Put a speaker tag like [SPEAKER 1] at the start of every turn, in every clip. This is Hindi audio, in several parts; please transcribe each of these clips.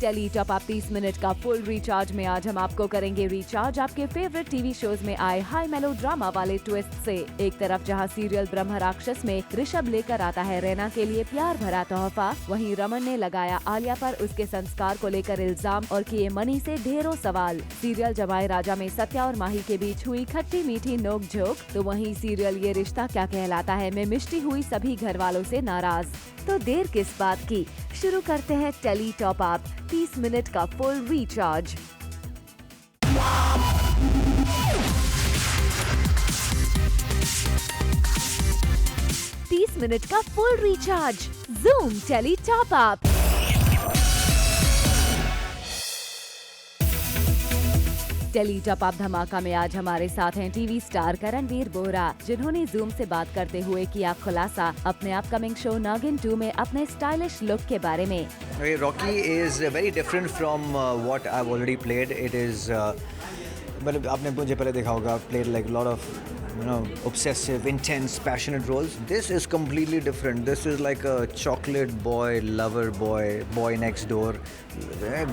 [SPEAKER 1] टेली टॉप अप 30 मिनट का फुल रिचार्ज में आज हम आपको करेंगे रिचार्ज आपके फेवरेट टीवी शोज में आए हाई मेलो ड्रामा वाले ट्विस्ट से। एक तरफ जहां सीरियल ब्रह्म राक्षस में ऋषभ लेकर आता है रैना के लिए प्यार भरा तोहफा, वहीं रमन ने लगाया आलिया पर उसके संस्कार को लेकर इल्जाम और किए मनी से ढेरों सवाल। सीरियल जमाई राजा में सत्या और माही के बीच हुई खट्टी मीठी नोक झोंक, तो वहीं सीरियल ये रिश्ता क्या कहलाता है में मिष्टी हुई सभी घर वालों से नाराज। तो देर किस बात की, शुरू करते हैं टेली टॉप अप 30 मिनट का फुल रिचार्ज। मिनट का full recharge Zoom tele top up. Tele top up धमाका में आज हमारे साथ हैं टीवी स्टार करणवीर बोहरा, जिन्होंने जूम से बात करते हुए किया खुलासा अपने अपकमिंग शो नागिन 2 में अपने स्टाइलिश लुक के बारे में।
[SPEAKER 2] Rocky is very different from what I have already played. It is मतलब आपने मुझे पहले देखा होगा, played like lot of obsessive, intense, passionate roles. This is completely different. This is like a chocolate boy, lover boy, boy next door.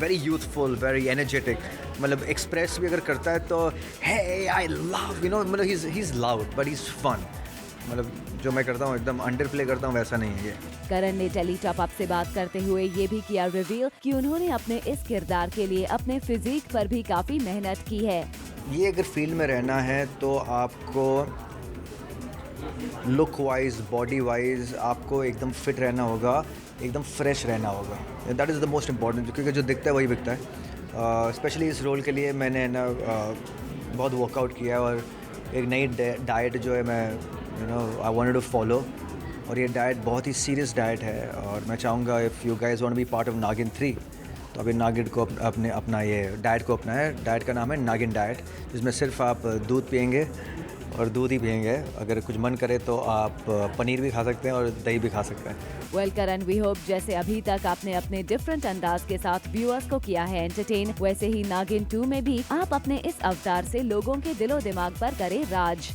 [SPEAKER 2] Very youthful, very energetic. मतलब express भी अगर करता है तो hey I love, मतलब he's loud but he's fun. मतलब जो मैं करता हूँ एकदम अंडर प्ले करता हूँ वैसा नहीं है ये।
[SPEAKER 1] करण ने टेली टॉप अप से बात करते हुए ये भी किया रिवील कि उन्होंने अपने इस किरदार के लिए अपने फिजिक पर भी काफी मेहनत की है।
[SPEAKER 2] ये अगर फील्ड में रहना है तो आपको लुक वाइज, बॉडी वाइज आपको एकदम फिट रहना होगा, एकदम फ्रेश रहना होगा। That is the most important, क्योंकि जो दिखता है वही बिकता है। स्पेशली इस रोल के लिए मैंने बहुत वर्कआउट किया है और एक नई डाइट जो है मैं आई वांटेड टू फॉलो, और ये डाइट बहुत ही सीरियस डाइट है। और मैं चाहूँगा if you guys want to be part of Naagin 3 तो अभी नागिन को अपना ये डाइट को अपना है। डाइट का नाम है नागिन डाइट, जिसमें सिर्फ आप दूध पियेंगे और दूध ही पियेंगे। अगर कुछ मन करे तो आप पनीर भी खा सकते हैं और दही भी खा सकते हैं।
[SPEAKER 1] वेल करण, वी होप जैसे अभी तक आपने अपने डिफरेंट अंदाज के साथ व्यूअर्स को किया है एंटरटेन, वैसे ही नागिन 2 में भी आप अपने इस अवतार से लोगों के दिलो दिमाग पर करें राज।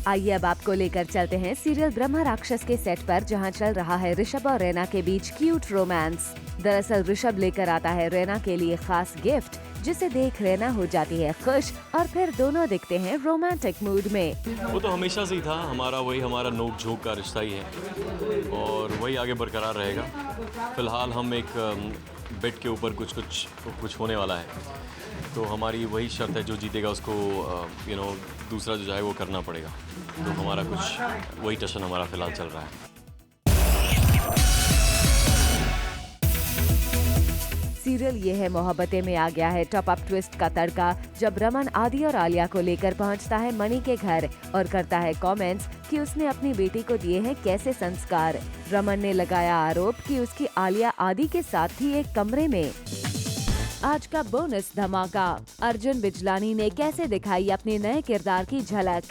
[SPEAKER 1] आइए अब आपको लेकर चलते हैं सीरियल ब्रह्म राक्षस के सेट पर, जहां चल रहा है ऋषभ और रैना के बीच क्यूट रोमांस। दरअसल ऋषभ लेकर आता है रैना के लिए खास गिफ्ट, जिसे देख रैना हो जाती है खुश और फिर दोनों दिखते हैं रोमांटिक मूड में।
[SPEAKER 3] वो तो हमेशा से ही था, हमारा नोक झोंक का रिश्ता ही है और वही आगे बरकरार रहेगा। फिलहाल हम एक बेड के ऊपर कुछ होने वाला है, तो हमारी वही शर्त है, जो जीतेगा उसको दूसरा जो चाहे वो करना पड़ेगा। तो हमारा कुछ वही टशन हमारा फिलहाल चल रहा है।
[SPEAKER 1] सीरियल ये है मोहब्बतें में आ गया है टॉप अप ट्विस्ट का तड़का, जब रमन आदि और आलिया को लेकर पहुंचता है मनी के घर और करता है कमेंट्स कि उसने अपनी बेटी को दिए हैं कैसे संस्कार। रमन ने लगाया आरोप कि उसकी आलिया आदि के साथ थी एक कमरे में। आज का बोनस धमाका, अर्जुन बिजलानी ने कैसे दिखाई अपने नए किरदार की झलक।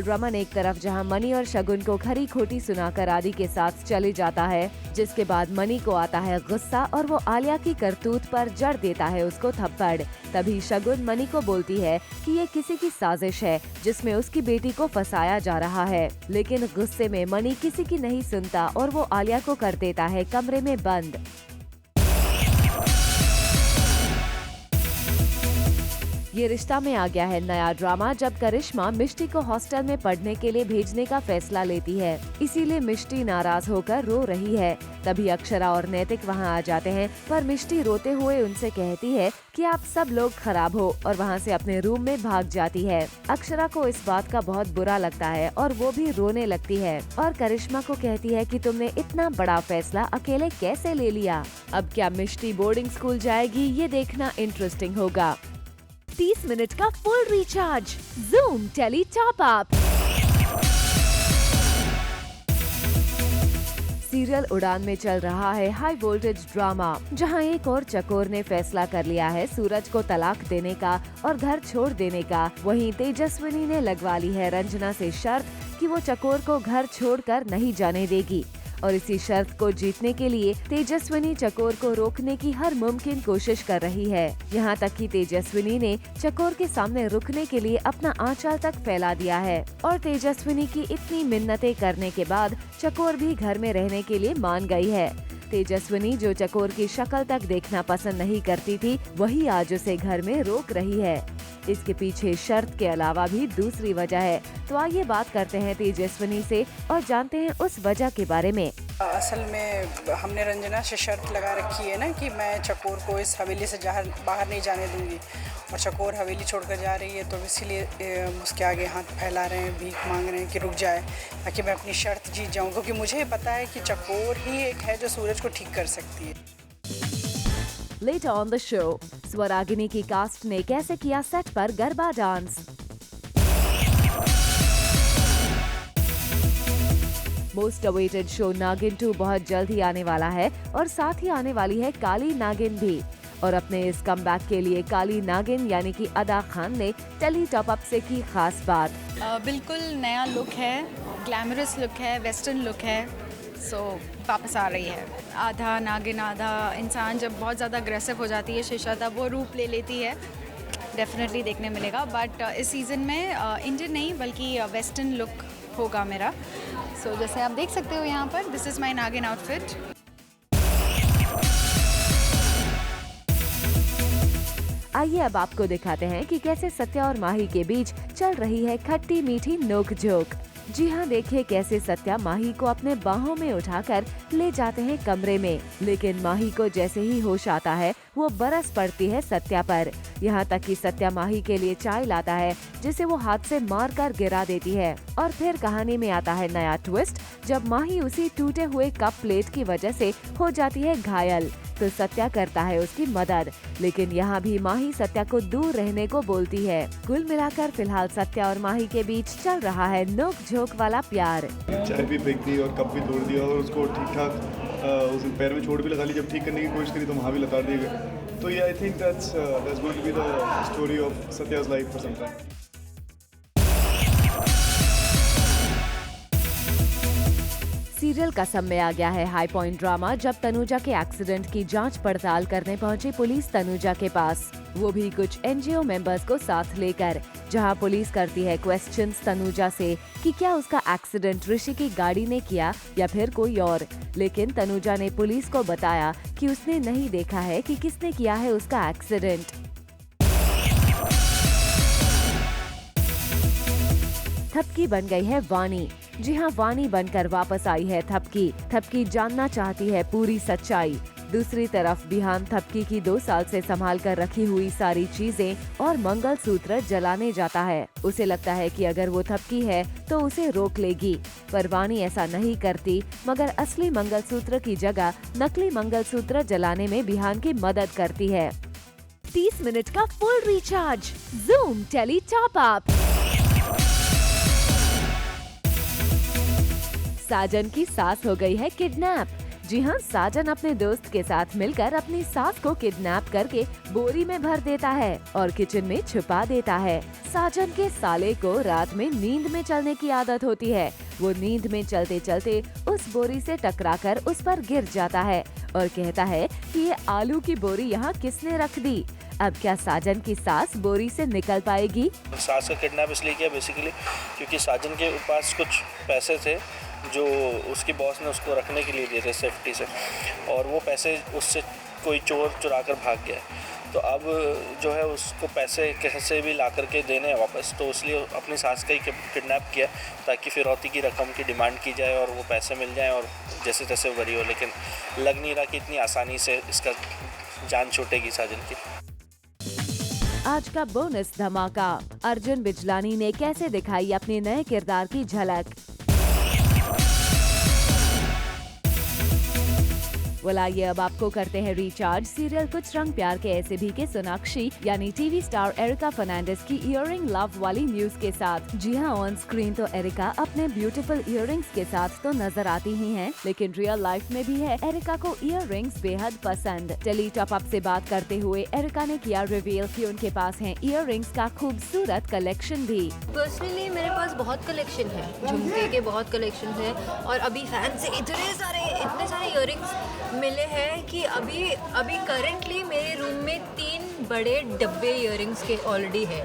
[SPEAKER 1] रमन एक तरफ जहां मनी और शगुन को खरी खोटी सुनाकर आदि के साथ चले जाता है, जिसके बाद मनी को आता है गुस्सा और वो आलिया की करतूत पर जड़ देता है उसको थप्पड़। तभी शगुन मनी को बोलती है कि ये किसी की साजिश है जिसमें उसकी बेटी को फंसाया जा रहा है, लेकिन गुस्से में मनी किसी की नहीं सुनता और वो आलिया को कर देता है कमरे में बंद। ये रिश्ता में आ गया है नया ड्रामा, जब करिश्मा मिष्टी को हॉस्टल में पढ़ने के लिए भेजने का फैसला लेती है। इसीलिए मिष्टी नाराज होकर रो रही है। तभी अक्षरा और नैतिक वहां आ जाते हैं, पर मिष्टी रोते हुए उनसे कहती है कि आप सब लोग खराब हो और वहां से अपने रूम में भाग जाती है। अक्षरा को इस बात का बहुत बुरा लगता है और वो भी रोने लगती है और करिश्मा को कहती है कि तुमने इतना बड़ा फैसला अकेले कैसे ले लिया। अब क्या मिष्टी बोर्डिंग स्कूल जाएगी, ये देखना इंटरेस्टिंग होगा। 30 मिनट का full recharge Zoom tele top up. Serial Udaan में चल रहा है हाई वोल्टेज ड्रामा, जहां एक और चकोर ने फैसला कर लिया है सूरज को तलाक देने का और घर छोड़ देने का। वहीं तेजस्विनी ने लगवा ली है रंजना से शर्त कि वो चकोर को घर छोड़कर नहीं जाने देगी। और इसी शर्त को जीतने के लिए तेजस्विनी चकोर को रोकने की हर मुमकिन कोशिश कर रही है। यहाँ तक कि तेजस्विनी ने चकोर के सामने रुकने के लिए अपना आंचल तक फैला दिया है और तेजस्विनी की इतनी मिन्नतें करने के बाद चकोर भी घर में रहने के लिए मान गई है। तेजस्विनी जो चकोर की शक्ल तक देखना पसंद नहीं करती थी, वही आज उसे घर में रोक रही है। इसके पीछे शर्त के अलावा भी दूसरी वजह है, तो आइए बात करते हैं तेजस्विनी से और जानते हैं उस वजह के बारे में।
[SPEAKER 4] असल में हमने रंजना से शर्त लगा रखी है ना कि मैं चकोर को इस हवेली से बाहर नहीं जाने दूंगी, और चकोर हवेली छोड़कर जा रही है तो इसीलिए उसके आगे हाथ फैला रहे हैं, भीख मांग रहे हैं कि रुक जाए ताकि मैं अपनी शर्त जीत जाऊं, क्योंकि मुझे पता है कि चकोर ही एक है जो सूरज को ठीक कर सकती है।
[SPEAKER 1] Later on the show, Swaragini की कास्ट ने कैसे किया सेट पर garba dance. Most awaited show नागिन 2 बहुत जल्द ही आने वाला है और साथ ही आने वाली है काली नागिन भी। और अपने इस कमबैक के लिए काली नागिन यानी कि अदा खान ने टेली टॉप अप से की खास बात।
[SPEAKER 5] बिल्कुल नया लुक है, ग्लैमरस लुक है, वेस्टर्न लुक है, सो वापस आ रही है। आधा नागिन आधा इंसान जब बहुत ज़्यादा अग्रेसिव हो जाती है शीशा, तब वो रूप ले लेती है। डेफिनेटली देखने मिलेगा, बट इस सीज़न में इंडियन नहीं बल्कि वेस्टर्न लुक होगा मेरा। सो जैसे आप देख सकते हो यहाँ पर, दिस इज़ माई नागिन आउटफिट।
[SPEAKER 1] आइए अब आपको दिखाते हैं कि कैसे सत्या और माही के बीच चल रही है खट्टी मीठी नोक-झोंक। जी हाँ, देखिए कैसे सत्या माही को अपने बाहों में उठाकर ले जाते हैं कमरे में, लेकिन माही को जैसे ही होश आता है वो बरस पड़ती है सत्या पर। यहाँ तक कि सत्या माही के लिए चाय लाता है जिसे वो हाथ से मार कर गिरा देती है। और फिर कहानी में आता है नया ट्विस्ट, जब माही उसी टूटे हुए कप प्लेट की वजह से हो जाती है घायल, तो सत्या करता है उसकी मदद, लेकिन यहाँ भी माही सत्या को दूर रहने को बोलती है। कुल मिलाकर फिलहाल सत्या और माही के बीच चल रहा है नोक झोंक वाला प्यार।
[SPEAKER 6] चाय भी फेंक दी और कप भी तोड़ दिया और उसको ठीक ठाक उस पैर में चोट भी लगा ली। जब ठीक करने की कोशिश करी तो वहाँ भी लताड़ दिए गए। तो ये I think that's going to be the story of सत्या's life for some time.
[SPEAKER 1] Serial Kasam में आ गया है हाई पॉइंट ड्रामा, जब तनुजा के एक्सीडेंट की जांच पड़ताल करने पहुंची पुलिस तनुजा के पास, वो भी कुछ एनजीओ मेंबर्स को साथ लेकर, जहां पुलिस करती है क्वेश्चंस तनुजा से कि क्या उसका एक्सीडेंट ऋषि की गाड़ी ने किया या फिर कोई और। लेकिन तनुजा ने पुलिस को बताया कि उसने नहीं देखा है कि किसने किया है उसका एक्सीडेंट। थपकी बन गई है वानी। जी हाँ, वानी बनकर वापस आई है थपकी। थपकी जानना चाहती है पूरी सच्चाई। दूसरी तरफ बिहान थपकी की 2 साल से संभाल कर रखी हुई सारी चीजें और मंगलसूत्र जलाने जाता है। उसे लगता है कि अगर वो थपकी है तो उसे रोक लेगी, पर वानी ऐसा नहीं करती, मगर असली मंगलसूत्र की जगह नकली मंगलसूत्र जलाने में बिहान की मदद करती है। 30 मिनट का full recharge, zoom tele top up. साजन की सास हो गई है किडनैप। जी हाँ, साजन अपने दोस्त के साथ मिलकर अपनी सास को किडनैप करके बोरी में भर देता है और किचन में छुपा देता है। साजन के साले को रात में नींद में चलने की आदत होती है। वो नींद में चलते चलते उस बोरी से टकराकर उस पर गिर जाता है और कहता है कि ये आलू की बोरी यहाँ किसने रख दी। अब क्या साजन की सास बोरी से निकल पाएगी?
[SPEAKER 7] सास का किडनैप इसलिए किया बेसिकली क्योंकि साजन के पास कुछ पैसे थे जो उसकी बॉस ने उसको रखने के लिए दिए थे सेफ्टी से, और वो पैसे उससे कोई चोर चुरा कर भाग गया। तो अब जो है उसको पैसे कैसे भी ला करके देने हैं वापस, तो इसलिए अपनी सास का ही किडनैप किया ताकि फिरौती की रकम की डिमांड की जाए और वो पैसे मिल जाएं और जैसे तैसे बरी हो। लेकिन लग नहीं रहा कि इतनी आसानी से इसका जान छूटेगी साजन की।
[SPEAKER 1] आज का बोनस धमाका, अर्जुन बिजलानी ने कैसे दिखाई अपने नए किरदार की झलक। आइए अब आपको करते हैं रिचार्ज सीरियल कुछ रंग प्यार के ऐसे भी के सोनाक्षी यानी टीवी स्टार एरिका फर्नांडिस की इयररिंग लव वाली न्यूज के साथ। जी हाँ, ऑन स्क्रीन तो एरिका अपने ब्यूटीफुल इयररिंग्स के साथ तो नजर आती ही हैं, लेकिन रियल लाइफ में भी है एरिका को इयररिंग्स बेहद पसंद। टेली टॉप अप से बात करते हुए एरिका ने किया रिवील कि उनके पास है इयररिंग्स का खूबसूरत कलेक्शन भी।
[SPEAKER 8] पर्सनली मेरे पास बहुत कलेक्शन है, झुमके के बहुत कलेक्शन है और अभी फैन से इतने सारे इयररिंग्स मिले हैं कि अभी करंटली मेरे रूम में 3 बड़े डब्बे इयररिंग्स के ऑलरेडी है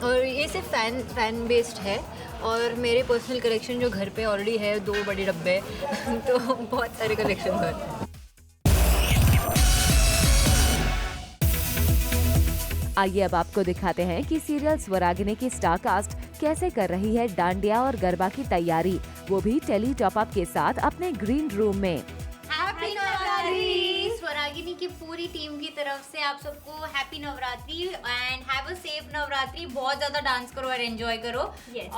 [SPEAKER 8] और ये सिर्फ फैन बेस्ड है। और मेरे पर्सनल कलेक्शन जो घर पे ऑलरेडी है 2 बड़े डब्बे तो बहुत सारे कलेक्शन है।
[SPEAKER 1] आइए अब आपको दिखाते हैं कि सीरियल स्वरागिनी की स्टार कास्ट कैसे कर रही है डांडिया और गरबा की तैयारी, वो भी टेली टॉप अप के साथ अपने ग्रीन रूम में।
[SPEAKER 9] हैप्पी नवरात्रि! स्वरागिनी की पूरी टीम की तरफ से आप सबको happy Navratri and have a safe Navratri. बहुत ज्यादा डांस करो और एंजॉय करो।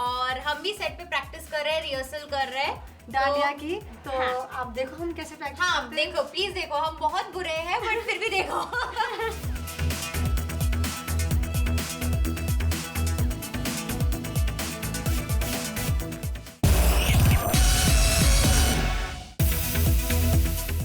[SPEAKER 9] और हम भी सेट पे प्रैक्टिस कर रहे हैं, रिहर्सल कर रहे हैं
[SPEAKER 10] डांडिया की। तो हाँ। आप देखो हम कैसे प्रैक्टिस करते हैं।
[SPEAKER 9] देखो प्लीज देखो, हम बहुत बुरे हैं बट फिर भी देखो।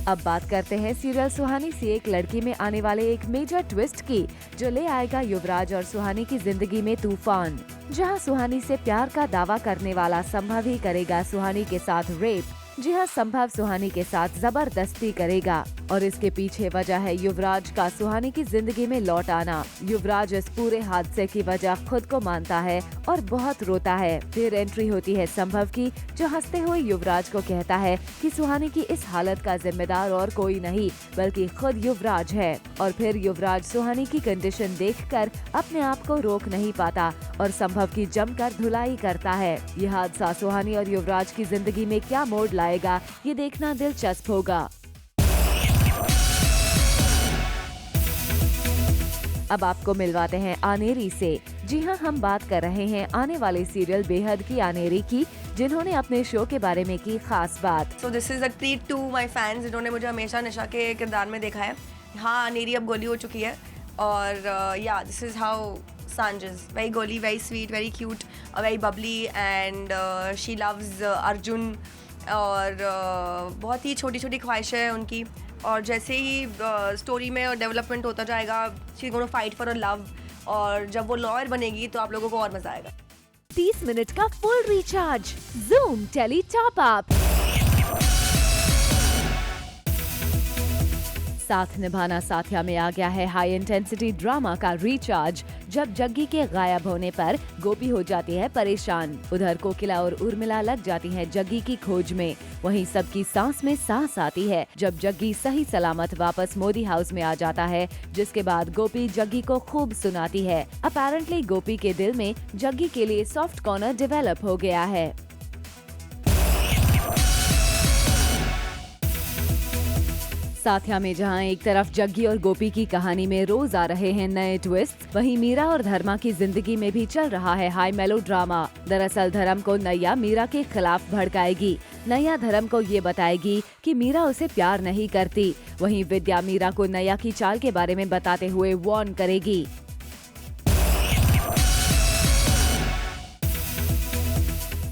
[SPEAKER 1] अब बात करते हैं सीरियल सुहानी सी एक लड़की में आने वाले एक मेजर ट्विस्ट की, जो ले आएगा युवराज और सुहानी की जिंदगी में तूफान। जहां सुहानी से प्यार का दावा करने वाला संभव ही करेगा सुहानी के साथ रेप। जी हाँ, संभव सुहानी के साथ जबरदस्ती करेगा और इसके पीछे वजह है युवराज का सुहानी की जिंदगी में लौट आना। युवराज इस पूरे हादसे की वजह खुद को मानता है और बहुत रोता है। फिर एंट्री होती है संभव की, जो हंसते हुए युवराज को कहता है कि सुहानी की इस हालत का जिम्मेदार और कोई नहीं बल्कि खुद युवराज है। और फिर युवराज सुहानी की कंडीशन देखकर अपने आप को रोक नहीं पाता और संभव की जमकर धुलाई करता है। यह हादसा सुहानी और युवराज की जिंदगी में क्या मोड़ लाएगा, ये देखना दिलचस्प होगा। अब आपको मिलवाते हैं आनेरी से। जी हाँ, हम बात कर रहे हैं आने वाले सीरियल बेहद की आनेरी की, जिन्होंने अपने शो के बारे में की खास बात।
[SPEAKER 10] So this is a treat to my fans, जिन्होंने मुझे हमेशा निशा के किरदार में देखा है। हाँ, आनेरी अब गोली हो चुकी है और या this is how Sanj is very गोली, very sweet, very cute, very bubbly and she loves Arjun और बहुत ही छोटी छोटी ख्वाहिशें हैं उनकी। और जैसे ही स्टोरी में डेवलपमेंट होता जाएगा she gonna fight for a love और जब वो लॉयर बनेगी तो आप लोगों को और मजा आएगा।
[SPEAKER 1] 30 मिनट का full recharge Zoom tele top up. Saath Nibhana Saathiya में आ गया है हाई इंटेंसिटी ड्रामा का रिचार्ज। जब जग्गी के गायब होने पर गोपी हो जाती है परेशान, उधर कोकिला और उर्मिला लग जाती हैं जग्गी की खोज में। वहीं सबकी सांस में सांस आती है जब जग्गी सही सलामत वापस मोदी हाउस में आ जाता है, जिसके बाद गोपी जग्गी को खूब सुनाती है। अपेरेंटली गोपी के दिल में जग्गी के लिए सॉफ्ट कॉर्नर डेवलप हो गया है। साथिया में जहां एक तरफ जग्गी और गोपी की कहानी में रोज आ रहे हैं नए ट्विस्ट, वहीं मीरा और धर्मा की जिंदगी में भी चल रहा है हाई मेलो ड्रामा। दरअसल धर्म को नैया मीरा के खिलाफ भड़काएगी। नैया धर्म को ये बताएगी कि मीरा उसे प्यार नहीं करती। वहीं विद्या मीरा को नैया की चाल के बारे में बताते हुए वार्न करेगी।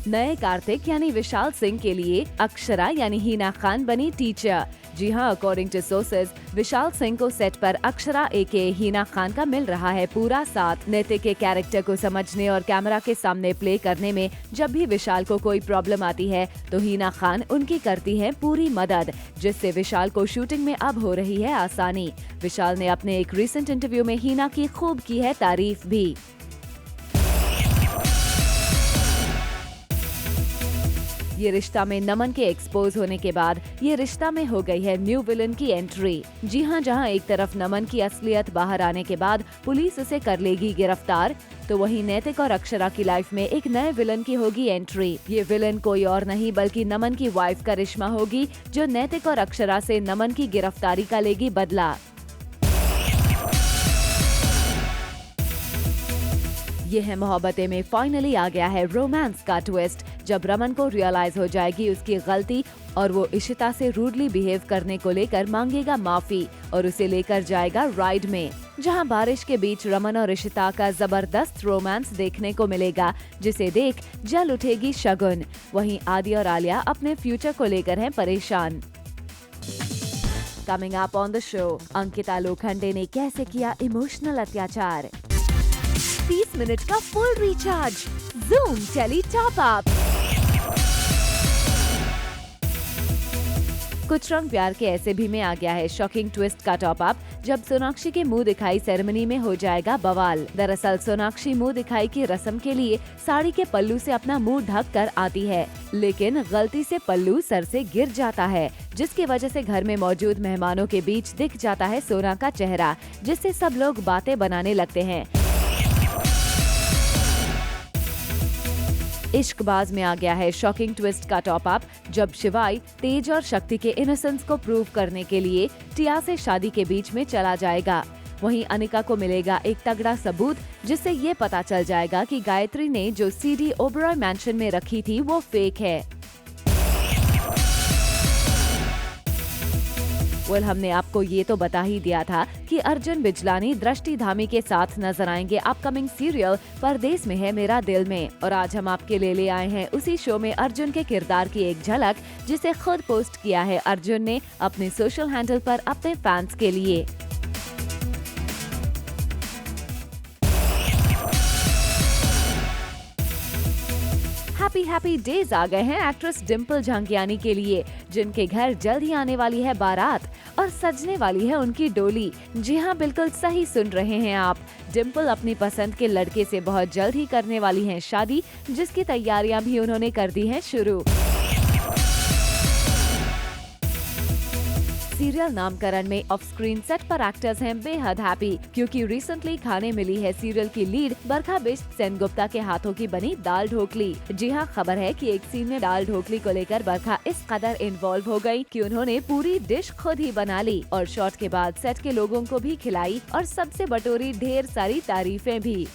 [SPEAKER 1] नए कार्तिक यानी विशाल सिंह के लिए अक्षरा यानी हिना खान बनी टीचर। जी हाँ, according two sources Vishal Singh को सेट पर अक्षरा एके हिना खान का मिल रहा है पूरा साथ। नैतिक के कैरेक्टर को समझने और कैमरा के सामने प्ले करने में जब भी विशाल को कोई प्रॉब्लम आती है तो हिना खान उनकी करती है पूरी मदद, जिससे विशाल को शूटिंग में अब हो रही है आसानी। विशाल ने अपने एक रिसेंट इंटरव्यू में हिना की खूब की है तारीफ भी। ये रिश्ता में नमन के एक्सपोज होने के बाद ये रिश्ता में हो गई है न्यू विलन की एंट्री। जी हाँ, जहाँ एक तरफ नमन की असलियत बाहर आने के बाद पुलिस उसे कर लेगी गिरफ्तार, तो वहीं नैतिक और अक्षरा की लाइफ में एक नए विलन की होगी एंट्री। ये विलन कोई और नहीं बल्कि नमन की वाइफ करिश्मा होगी, जो नैतिक और अक्षरा से नमन की गिरफ्तारी का लेगी बदला। ये है मोहब्बतें में फाइनली आ गया है रोमांस का ट्विस्ट, जब रमन को रियलाइज हो जाएगी उसकी गलती और वो इशिता से रूडली बिहेव करने को लेकर मांगेगा माफी और उसे लेकर जाएगा राइड में, जहां बारिश के बीच रमन और इशिता का जबरदस्त रोमांस देखने को मिलेगा, जिसे देख जल उठेगी शगुन। वहीं आदि और आलिया अपने फ्यूचर को लेकर हैं परेशान। Coming up on the show, Ankita Lokhande ने कैसे किया इमोशनल अत्याचार। 30 मिनट का full recharge, Zoom tele top up. Kuch Rang प्यार के ऐसे भी में आ गया है शॉकिंग ट्विस्ट का टॉप अप, जब सोनाक्षी के मुंह दिखाई सेरेमनी में हो जाएगा बवाल। दरअसल सोनाक्षी मुंह दिखाई की रस्म के लिए साड़ी के पल्लू से अपना मुंह ढक कर आती है, लेकिन गलती से पल्लू सर से गिर जाता है, जिसकी वजह से घर में मौजूद मेहमानों के बीच दिख जाता है सोना का चेहरा, जिससे सब लोग बातें बनाने लगते हैं। इश्कबाज में आ गया है शॉकिंग ट्विस्ट का टॉप अप, जब शिवाय तेज और शक्ति के इनोसेंस को प्रूव करने के लिए टिया से शादी के बीच में चला जाएगा। वहीं अनिका को मिलेगा एक तगड़ा सबूत, जिससे ये पता चल जाएगा कि गायत्री ने जो सीडी ओबरॉय मैंशन में रखी थी वो फेक है। वेल, हमने आपको ये तो बता ही दिया था कि अर्जुन बिजलानी दृष्टि धामी के साथ नजर आएंगे अपकमिंग सीरियल परदेस में है मेरा दिल में, और आज हम आपके लिए ले आए हैं उसी शो में अर्जुन के किरदार की एक झलक, जिसे खुद पोस्ट किया है अर्जुन ने अपने सोशल हैंडल पर अपने फैंस के लिए। हैप्पी डेज आ गए हैं एक्ट्रेस डिम्पल झांगियानी के लिए, जिनके घर जल्द ही आने वाली है बारात और सजने वाली है उनकी डोली। जी हाँ, बिल्कुल सही सुन रहे हैं आप। डिम्पल अपनी पसंद के लड़के से बहुत जल्द ही करने वाली हैं शादी, जिसकी तैयारियां भी उन्होंने कर दी हैं शुरू। सीरियल नामकरण में ऑफ स्क्रीन सेट पर एक्टर्स हैं बेहद हैप्पी, क्योंकि रिसेंटली खाने मिली है सीरियल की लीड बरखा बिष्ट सेनगुप्ता के हाथों की बनी दाल ढोकली। जी हाँ, खबर है कि एक सीन में दाल ढोकली को लेकर बरखा इस कदर इन्वॉल्व हो गई कि उन्होंने पूरी डिश खुद ही बना ली और शॉट के बाद सेट के लोगों को भी खिलाई और सबसे बटोरी ढेर सारी तारीफें भी।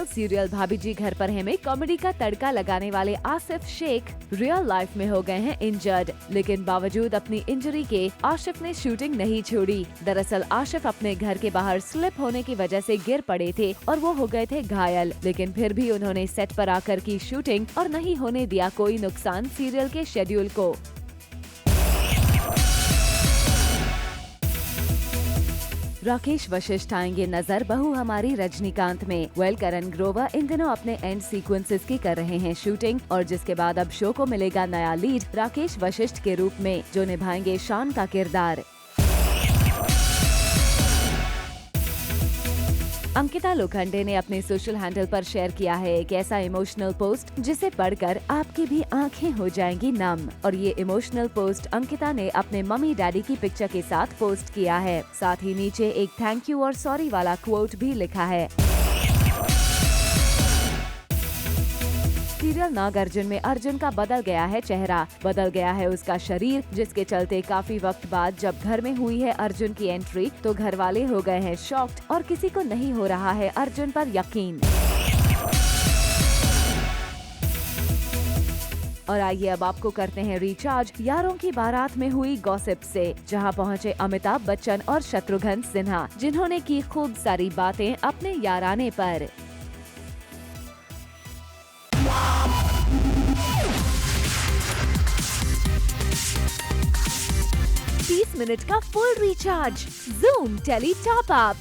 [SPEAKER 1] सीरियल भाभी जी घर पर है में कॉमेडी का तड़का लगाने वाले आसिफ शेख रियल लाइफ में हो गए हैं इंजर्ड, लेकिन बावजूद अपनी इंजरी के आसिफ ने शूटिंग नहीं छोड़ी। दरअसल आसिफ अपने घर के बाहर स्लिप होने की वजह से गिर पड़े थे और वो हो गए थे घायल, लेकिन फिर भी उन्होंने सेट पर आकर की शूटिंग और नहीं होने दिया कोई नुकसान सीरियल के शेड्यूल को। राकेश वशिष्ठ आएंगे नजर बहू हमारी रजनीकांत में। करण ग्रोवर इन दिनों अपने एंड सीक्वेंसेस की कर रहे हैं शूटिंग, और जिसके बाद अब शो को मिलेगा नया लीड राकेश वशिष्ठ के रूप में, जो निभाएंगे शान का किरदार। अंकिता लोखंडे ने अपने सोशल हैंडल पर शेयर किया है एक ऐसा इमोशनल पोस्ट जिसे पढ़कर आपकी भी आंखें हो जाएंगी नम। और ये इमोशनल पोस्ट अंकिता ने अपने मम्मी डैडी की पिक्चर के साथ पोस्ट किया है। साथ ही नीचे एक थैंक यू और सॉरी वाला क्वोट भी लिखा है। सीरियल नागार्जुन में अर्जुन का बदल गया है चेहरा, बदल गया है उसका शरीर, जिसके चलते काफी वक्त बाद जब घर में हुई है अर्जुन की एंट्री तो घर वाले हो गए हैं शॉक्ड और किसी को नहीं हो रहा है अर्जुन पर यकीन। और आइए अब आपको करते हैं रिचार्ज यारों की बारात में हुई गॉसिप से, जहां पहुंचे अमिताभ बच्चन और शत्रुघ्न सिन्हा, जिन्होंने की खूब सारी बातें अपने याराने पर। 30 मिनट का full recharge, Zoom tele top up.